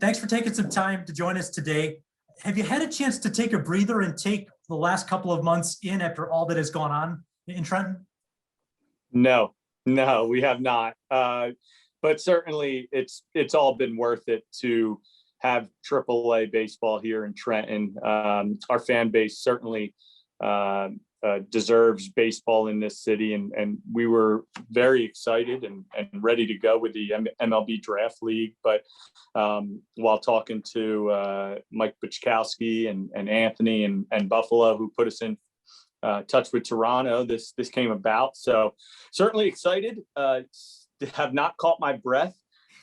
Thanks for taking some time to join us today. Have you had a chance to take a breather and take the last couple of months in after all that has gone on in Trenton? No, we have not. But certainly it's all been worth it to have AAA baseball here in Trenton. Our fan base certainly deserves baseball in this city, and we were very excited and ready to go with the MLB Draft League. But while talking to Mike Buchkowski and Anthony and Buffalo, who put us in touch with Toronto, this came about. So certainly excited. Have not caught my breath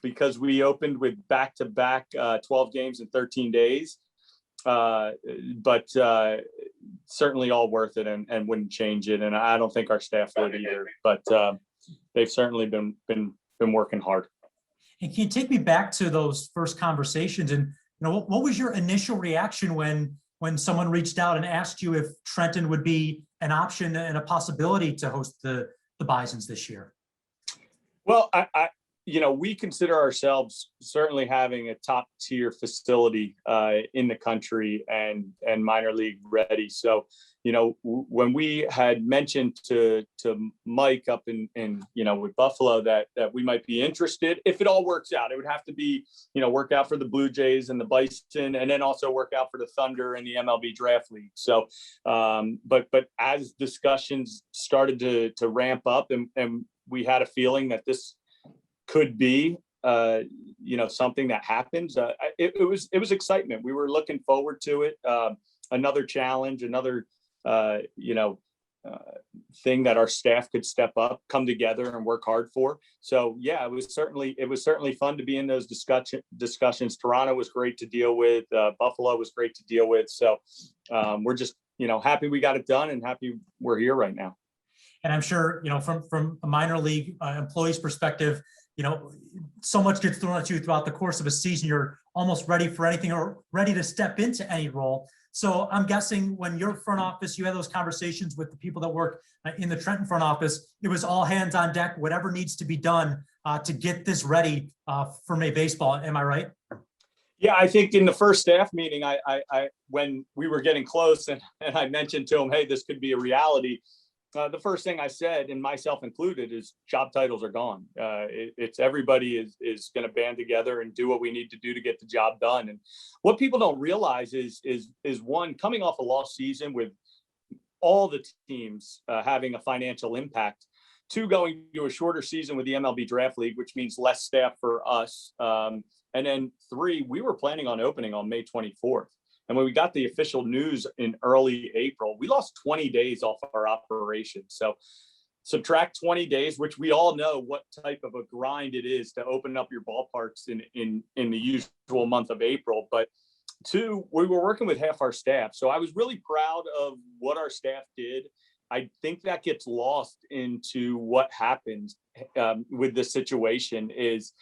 because we opened with back-to-back 12 games in 13 days. But certainly all worth it and wouldn't change it. And I don't think our staff would either, but they've certainly been working hard. And can you take me back to those first conversations? And what was your initial reaction when someone reached out and asked you if Trenton would be an option and a possibility to host the Bisons this year? Well, we consider ourselves certainly having a top tier facility in the country and minor league ready. So, when we had mentioned to Mike up in with Buffalo that we might be interested, if it all works out, it would have to be, work out for the Blue Jays and the Bison, and then also work out for the Thunder and the MLB Draft League. So, but as discussions started to ramp up and we had a feeling that this could be, something that happens. It was excitement. We were looking forward to it. Another challenge, another, thing that our staff could step up, come together and work hard for. So yeah, it was certainly fun to be in those discussions. Toronto was great to deal with. Buffalo was great to deal with. So we're just, happy we got it done and happy we're here right now. And I'm sure, from a minor league employee's perspective, so much gets thrown at you throughout the course of a season. You're almost ready for anything or ready to step into any role. So I'm guessing when your front office, you had those conversations with the people that work in the Trenton front office, it was all hands on deck, whatever needs to be done to get this ready for May baseball. Am I right? Yeah, I think in the first staff meeting, I when we were getting close and I mentioned to him, hey, this could be a reality. The first thing I said, and myself included, is job titles are gone. It's everybody is going to band together and do what we need to do to get the job done. And what people don't realize is one, coming off a lost season with all the teams having a financial impact. Two, going to a shorter season with the MLB Draft League, which means less staff for us. And then three, we were planning on opening on May 24th. And when we got the official news in early April, we lost 20 days off our operation. So subtract 20 days, which we all know what type of a grind it is to open up your ballparks in the usual month of April. But two, we were working with half our staff. So I was really proud of what our staff did. I think that gets lost into what happens with this situation is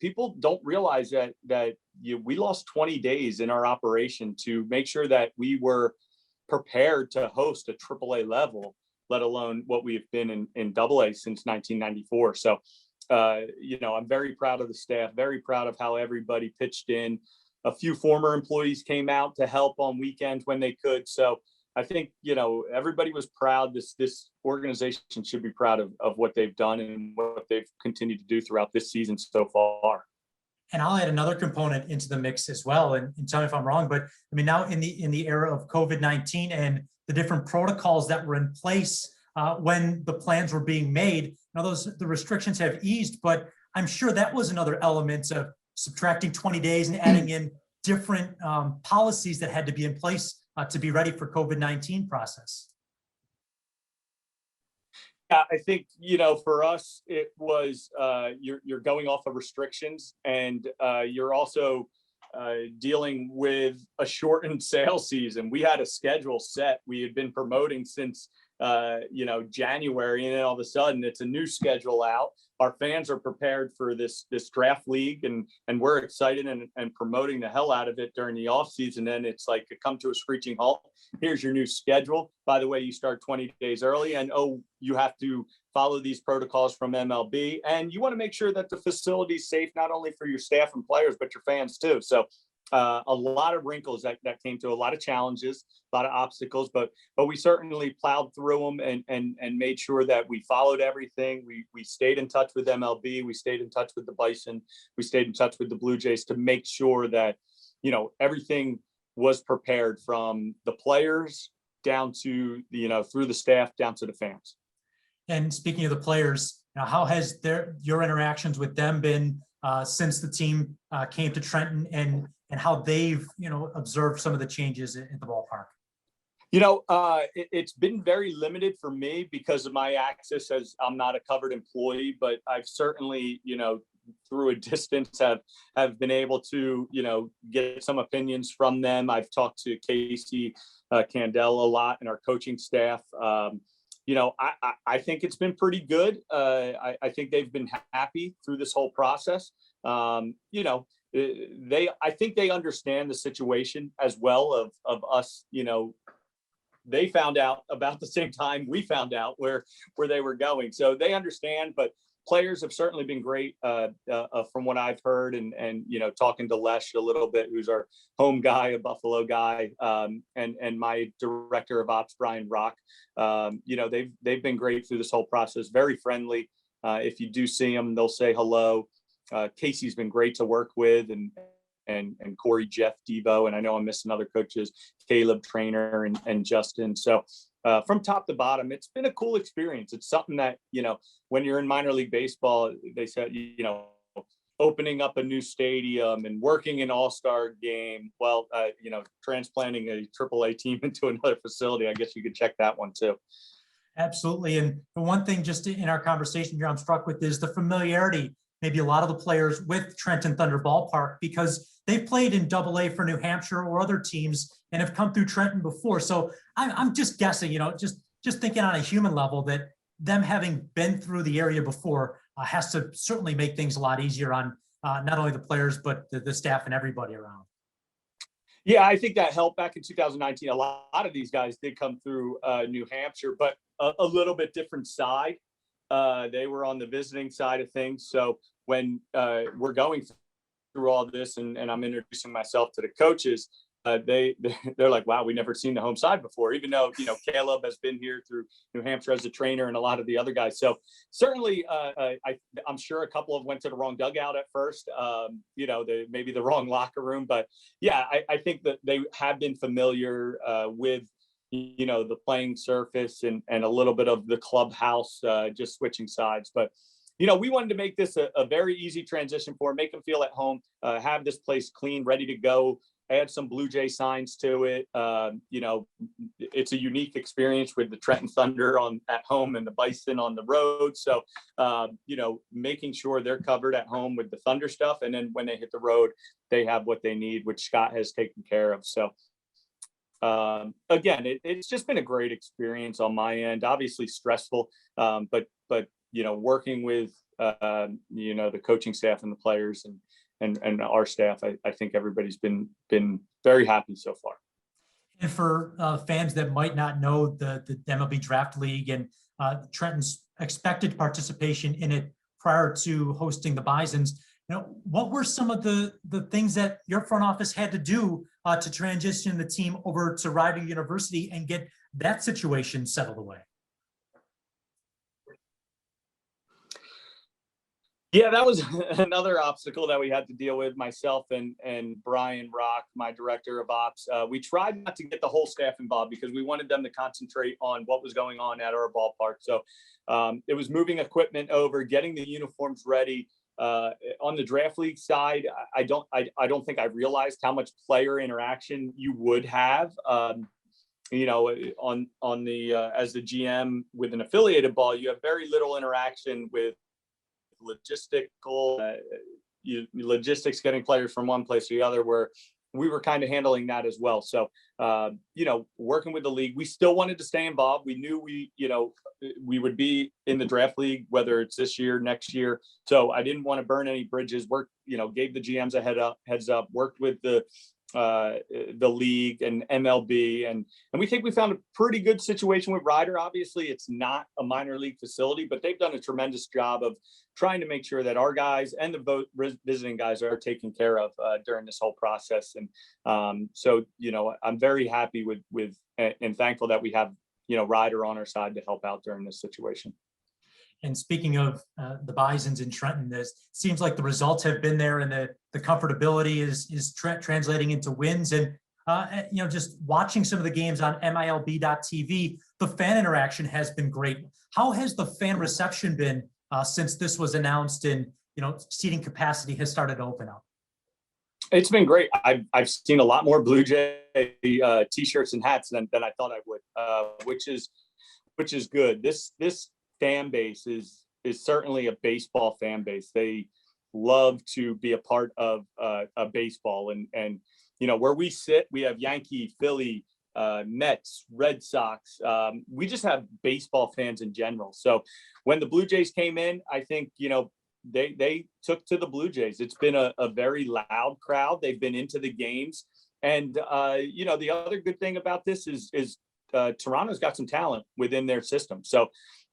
people don't realize that we lost 20 days in our operation to make sure that we were prepared to host a AAA level, let alone what we have been in AA since 1994. So, I'm very proud of the staff, very proud of how everybody pitched in. A few former employees came out to help on weekends when they could. So I think, everybody was proud. This organization should be proud of what they've done and what they've continued to do throughout this season so far. And I'll add another component into the mix as well. And tell me if I'm wrong, but I mean, now in the era of COVID-19 and the different protocols that were in place when the plans were being made, now the restrictions have eased, but I'm sure that was another element of subtracting 20 days and adding in different policies that had to be in place to be ready for COVID-19 process. Yeah, I think, for us, it was you're going off of restrictions and you're also dealing with a shortened sales season. We had a schedule set. We had been promoting since, January, and then all of a sudden it's a new schedule out. Our fans are prepared for this draft league and we're excited and promoting the hell out of it during the off season. Then it's like it come to a screeching halt. Here's your new schedule. By the way, you start 20 days early and, you have to follow these protocols from MLB, and you want to make sure that the facility is safe, not only for your staff and players, but your fans too. So a lot of wrinkles that came to, a lot of challenges, a lot of obstacles, but we certainly plowed through them and made sure that we followed everything. We stayed in touch with MLB, we stayed in touch with the Bison, we stayed in touch with the Blue Jays to make sure that, you know, everything was prepared from the players down to, you know, through the staff down to the fans. And speaking of the players, you know, how has your interactions with them been since the team came to Trenton, and how they've, you know, observed some of the changes at the ballpark? You know, it's been very limited for me because of my access, as I'm not a covered employee, but I've certainly, you know, through a distance have been able to, you know, get some opinions from them. I've talked to Casey Candela a lot and our coaching staff. You know, I think it's been pretty good. I think they've been happy through this whole process. You know, I think they understand the situation as well of us. You know, they found out about the same time we found out where they were going, so they understand. But players have certainly been great from what I've heard, and you know, talking to Lesh a little bit, who's our home guy, a Buffalo guy, and my director of ops, Brian Rock. You know, they've been great through this whole process, very friendly. If you do see them, they'll say hello. Casey's been great to work with, and Corey, Jeff, Devo, and I know I'm missing other coaches, Caleb, Trainer, and Justin. So from top to bottom, it's been a cool experience. It's something that, you know, when you're in minor league baseball, they said, you know, opening up a new stadium and working an all-star game. Well, you know, transplanting a AAA team into another facility, I guess you could check that one too. Absolutely. And the one thing just in our conversation here I'm struck with is the familiarity, maybe a lot of the players with Trenton Thunder Ballpark, because they've played in AA for New Hampshire or other teams and have come through Trenton before. So I'm just guessing, you know, just thinking on a human level, that them having been through the area before has to certainly make things a lot easier on not only the players, but the staff and everybody around. Yeah, I think that helped back in 2019. A lot of these guys did come through New Hampshire, but a little bit different side. They were on the visiting side of things. So when we're going through all this and I'm introducing myself to the coaches, they're like, wow, we never seen the home side before, even though, you know, Caleb has been here through New Hampshire as a trainer and a lot of the other guys. So certainly I'm sure a couple of went to the wrong dugout at first, you know, maybe the wrong locker room, but yeah, I think that they have been familiar with, you know, the playing surface and a little bit of the clubhouse, just switching sides. But, you know, we wanted to make this a very easy transition for them, make them feel at home, have this place clean, ready to go, add some Blue Jay signs to it. You know, it's a unique experience with the Trenton Thunder at home and the Bison on the road. So, you know, making sure they're covered at home with the Thunder stuff. And then when they hit the road, they have what they need, which Scott has taken care of. So, again, it's just been a great experience on my end, obviously stressful, but, you know, working with, you know, the coaching staff and the players and our staff, I think everybody's been very happy so far. And for fans that might not know the MLB Draft League and Trenton's expected participation in it prior to hosting the Bisons, you know, what were some of the things that your front office had to do to transition the team over to Ryder University and get that situation settled away? Yeah, that was another obstacle that we had to deal with, myself and Brian Rock, my director of ops. We tried not to get the whole staff involved because we wanted them to concentrate on what was going on at our ballpark. So it was moving equipment over, getting the uniforms ready. On the draft league side, I don't think I realized how much player interaction you would have. You know, on the as the GM with an affiliated ball, you have very little interaction with logistics, getting players from one place to the other, where we were kind of handling that as well. So, you know, working with the league, we still wanted to stay involved. We knew we would be in the draft league, whether it's this year, next year. So I didn't want to burn any bridges. Gave the GMs a heads up, worked with the the league and MLB, and we think we found a pretty good situation with Ryder. Obviously, it's not a minor league facility, but they've done a tremendous job of trying to make sure that our guys and the visiting guys are taken care of during this whole process. And so, I'm very happy with and thankful that we have Ryder on our side to help out during this situation. And speaking of the Bisons in Trenton, this seems like the results have been there, and the comfortability is translating into wins. And just watching some of the games on MILB.TV, the fan interaction has been great. How has the fan reception been since this was announced and seating capacity has started to open up? It's been great. I've seen a lot more Blue Jay t-shirts and hats than I thought I would, which is good. This fan base is certainly a baseball fan base. They love to be a part of a baseball, and where we sit, we have Yankee, Philly, Mets, Red Sox. We just have baseball fans in general. So when the Blue Jays came in, I think they took to the Blue Jays. It's been a very loud crowd. They've been into the games, and the other good thing about this is Toronto's got some talent within their system. So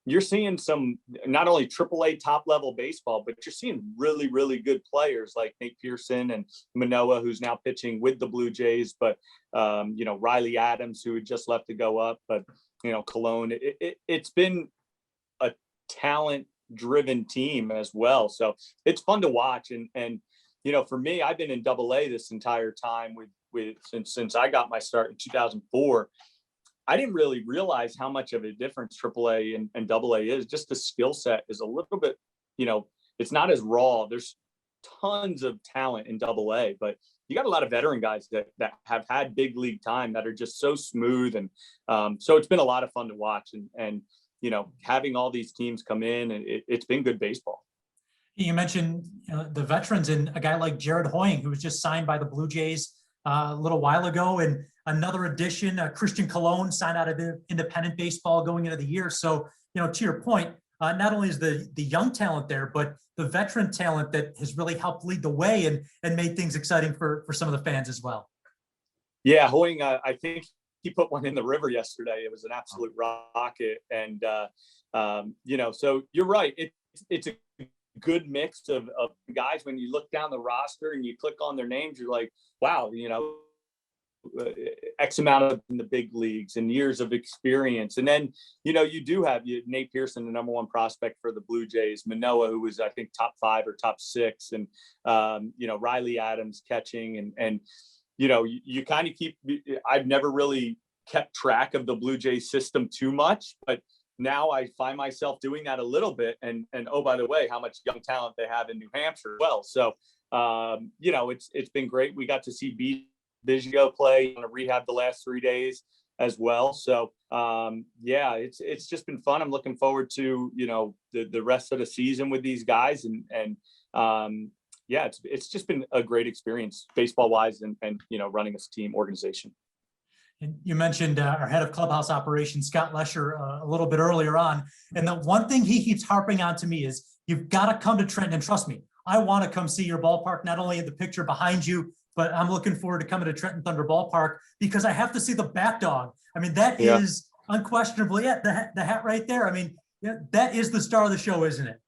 you're seeing some not only AAA top level baseball, but you're seeing really, really good players like Nate Pearson and Manoah, who's now pitching with the Blue Jays, but Riley Adams, who had just left to go up, but Cologne. It's been a talent driven team as well. So it's fun to watch. And for me, I've been in AA this entire time with since I got my start in 2004. I didn't really realize how much of a difference AAA and AA is. Just the skill set is a little bit, it's not as raw. There's tons of talent in AA, but you got a lot of veteran guys that have had big league time that are just so smooth. And so it's been a lot of fun to watch, and having all these teams come in, and it's been good baseball. You mentioned the veterans, and a guy like Jared Hoying, who was just signed by the Blue Jays a little while ago, and another addition, Christian Cologne, signed out of independent baseball going into the year. So, to your point, not only is the young talent there, but the veteran talent that has really helped lead the way and made things exciting for some of the fans as well. Yeah, Hoying, I think he put one in the river yesterday. It was an absolute rocket. And, so you're right. It's a good mix of guys. When you look down the roster and you click on their names, you're like, wow, X amount of in the big leagues and years of experience. And then, you do have Nate Pearson, the number one prospect for the Blue Jays, Manoah, who was, I think, top 5 or top 6, and, Riley Adams catching, and you kind of keep, I've never really kept track of the Blue Jays system too much, but now I find myself doing that a little bit. And oh, by the way, how much young talent they have in New Hampshire as well. So, it's been great. We got to see Biggio play on a rehab the last 3 days as well. So, it's just been fun. I'm looking forward to, the rest of the season with these guys, and it's just been a great experience baseball wise, and running this team organization. And you mentioned our head of clubhouse operations, Scott Lesher, a little bit earlier on. And the one thing he keeps harping on to me is, you've got to come to Trenton. And trust me, I want to come see your ballpark, not only in the picture behind you, but I'm looking forward to coming to Trenton Thunder Ballpark because I have to see the bat dog. I mean, that is unquestionably the hat right there. I mean, that is the star of the show, isn't it?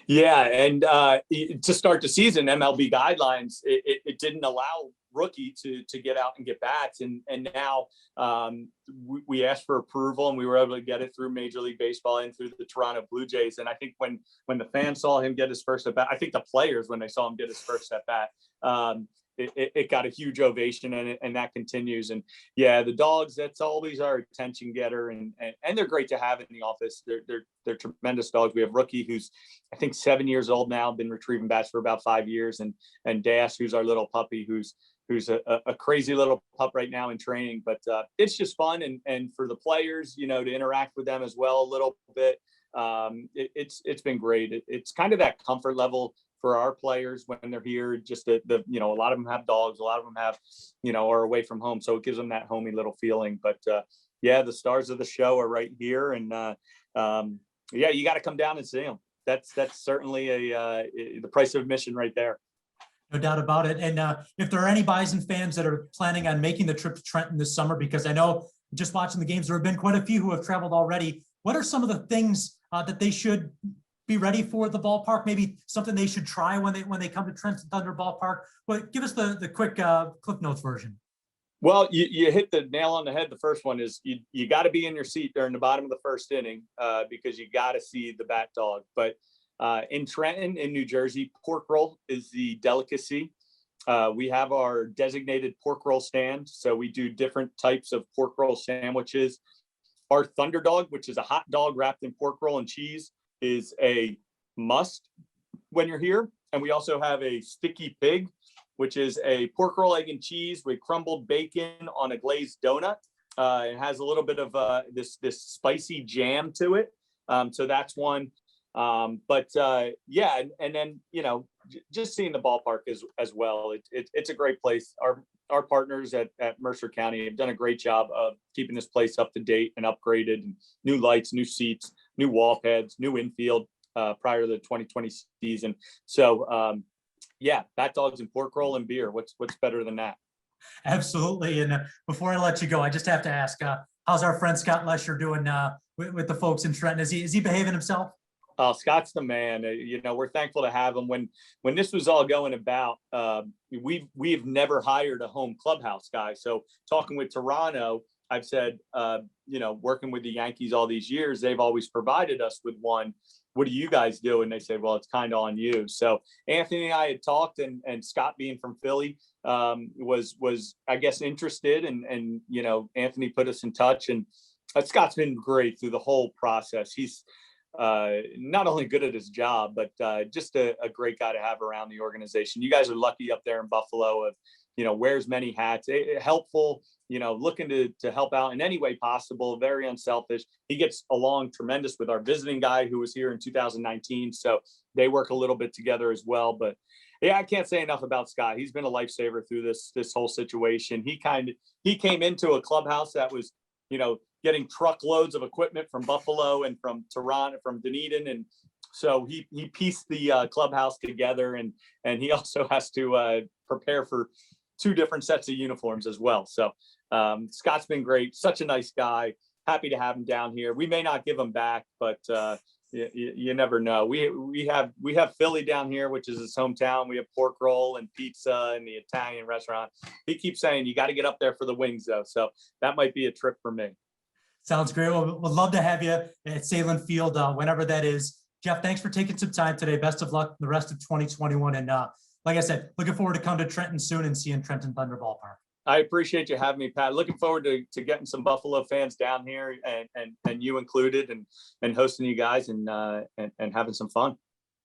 Yeah, and to start the season, MLB guidelines, it didn't allow rookie to get out and get bats, and now we asked for approval, and we were able to get it through Major League Baseball and through the Toronto Blue Jays. And I think when the fans saw him get his first at bat, I think the players, when they saw him get his first at bat, it got a huge ovation, and that continues. And the dogs, that's always our attention getter, and they're great to have in the office. They're tremendous dogs. We have Rookie, who's I think 7 years old now, been retrieving bats for about 5 years, and Dash, who's our little puppy, who's a crazy little pup right now in training. But it's just fun, and for the players, to interact with them as well a little bit. It's been great. It's kind of that comfort level for our players when they're here. Just a lot of them have dogs, a lot of them have, are away from home, so it gives them that homey little feeling. But the stars of the show are right here, and you got to come down and see them. That's certainly the price of admission right there. No doubt about it. And if there are any Bison fans that are planning on making the trip to Trenton this summer, because I know just watching the games, there have been quite a few who have traveled already. What are some of the things that they should be ready for at the ballpark? Maybe something they should try when they come to Trenton Thunder Ballpark. But give us the quick Cliff Notes version. Well, you hit the nail on the head. The first one is you got to be in your seat during the bottom of the first inning because you got to see the bat dog. But in Trenton, in New Jersey, pork roll is the delicacy. We have our designated pork roll stand. So we do different types of pork roll sandwiches. Our Thunder Dog, which is a hot dog wrapped in pork roll and cheese, is a must when you're here. And we also have a sticky pig, which is a pork roll, egg, and cheese with crumbled bacon on a glazed donut. It has a little bit of this spicy jam to it. So that's one. Yeah, and then, just seeing the ballpark as well. It's a great place. Our partners at Mercer County have done a great job of keeping this place up to date and upgraded, and new lights, new seats, new wall pads, new infield prior to the 2020 season. So, yeah, bat dogs and pork roll and beer. What's better than that? Absolutely. And before I let you go, I just have to ask, how's our friend Scott Lesher doing with the folks in Trenton? Is he behaving himself? Oh, Scott's the man. We're thankful to have him. When this was all going about, we've never hired a home clubhouse guy. So talking with Toronto, I've said, working with the Yankees all these years, they've always provided us with one. What do you guys do? And they say, well, it's kind of on you. So Anthony and I had talked, and Scott, being from Philly, was I guess interested, and Anthony put us in touch, and Scott's been great through the whole process. He's not only good at his job, but just a great guy to have around the organization. You guys are lucky up there in Buffalo of, wears many hats, helpful, looking to help out in any way possible, very unselfish. He gets along tremendous with our visiting guy who was here in 2019. So they work a little bit together as well. But yeah, I can't say enough about Scott. He's been a lifesaver through this whole situation. He came into a clubhouse that was, getting truckloads of equipment from Buffalo and from Toronto, from Dunedin. And so he pieced the clubhouse together, and he also has to prepare for 2 different sets of uniforms as well. So Scott's been great. Such a nice guy. Happy to have him down here. We may not give him back, but you never know. We have Philly down here, which is his hometown. We have pork roll and pizza and the Italian restaurant. He keeps saying, you got to get up there for the wings though. So that might be a trip for me. Sounds great. Well, we'd love to have you at Salem Field whenever that is. Jeff, thanks for taking some time today. Best of luck the rest of 2021. And like I said, looking forward to come to Trenton soon and seeing Trenton Thunder Ballpark. I appreciate you having me, Pat. Looking forward to getting some Buffalo fans down here, and you included, and hosting you guys and having some fun.